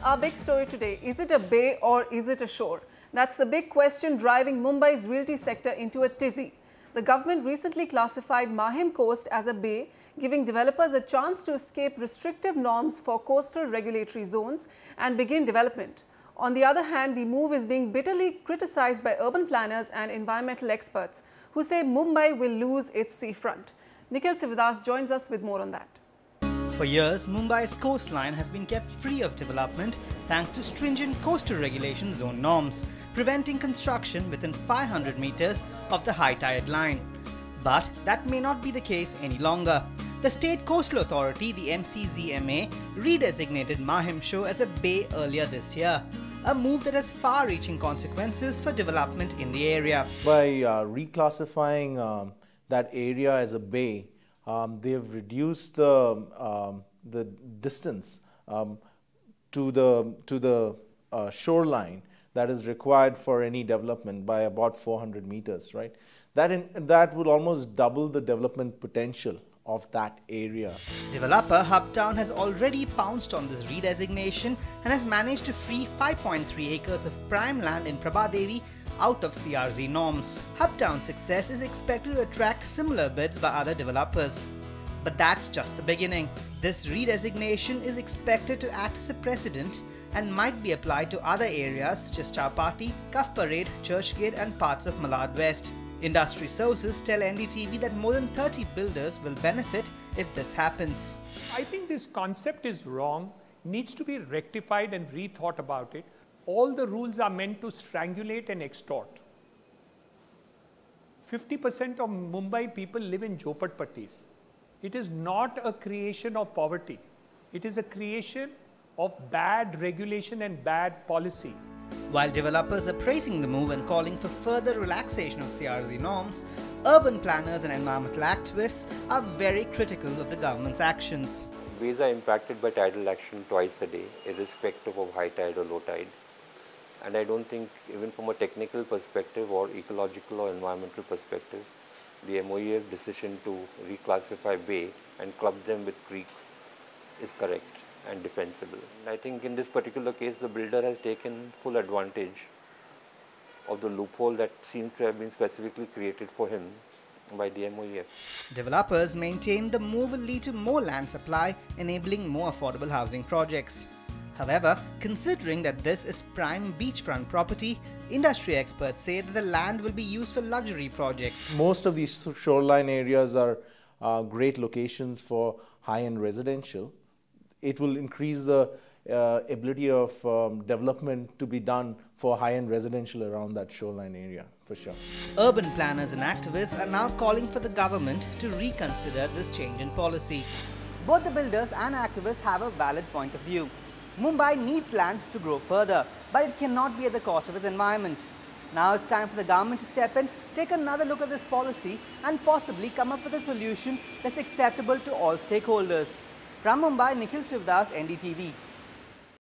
Our big story today, is it a bay or is it a shore? That's the big question driving Mumbai's realty sector into a tizzy. The government recently classified Mahim coast as a bay, giving developers a chance to escape restrictive norms for coastal regulatory zones and begin development. On the other hand, the move is being bitterly criticized by urban planners and environmental experts who say Mumbai will lose its seafront. Nikhil Sivadas joins us with more on that. For years, Mumbai's coastline has been kept free of development thanks to stringent coastal regulation zone norms, preventing construction within 500 meters of the high tide line. But that may not be the case any longer. The State Coastal Authority, the MCZMA, redesignated Mahim Shore as a bay earlier this year, a move that has far-reaching consequences for development in the area. By reclassifying that area as a bay, they have reduced the distance to the shoreline that is required for any development by about 400 meters, right? That would almost double the development potential of that area. Developer Hubtown has already pounced on this redesignation and has managed to free 5.3 acres of prime land in Prabhadevi out of CRZ norms. Hubtown's success is expected to attract similar bids by other developers. But that's just the beginning. This redesignation is expected to act as a precedent and might be applied to other areas such as Chowpatty, Cuff Parade, Churchgate and parts of Malad West. Industry sources tell NDTV that more than 30 builders will benefit if this happens. I think this concept is wrong, needs to be rectified and rethought about it. All the rules are meant to strangulate and extort. 50% of Mumbai people live in jhopatpattis. It is not a creation of poverty. It is a creation of bad regulation and bad policy. While developers are praising the move and calling for further relaxation of CRZ norms, urban planners and environmental activists are very critical of the government's actions. Bays are impacted by tidal action twice a day, irrespective of high tide or low tide. And I don't think, even from a technical perspective or ecological or environmental perspective, the MOEF decision to reclassify bay and club them with creeks is correct and defensible. I think in this particular case, the builder has taken full advantage of the loophole that seems to have been specifically created for him by the MOEF. Developers maintain the move will lead to more land supply, enabling more affordable housing projects. However, considering that this is prime beachfront property, industry experts say that the land will be used for luxury projects. Most of these shoreline areas are great locations for high-end residential. It will increase the ability of development to be done for high-end residential around that shoreline area, for sure. Urban planners and activists are now calling for the government to reconsider this change in policy. Both the builders and activists have a valid point of view. Mumbai needs land to grow further, but it cannot be at the cost of its environment. Now it's time for the government to step in, take another look at this policy and possibly come up with a solution that's acceptable to all stakeholders. From Mumbai, Nikhil Sivadas, NDTV.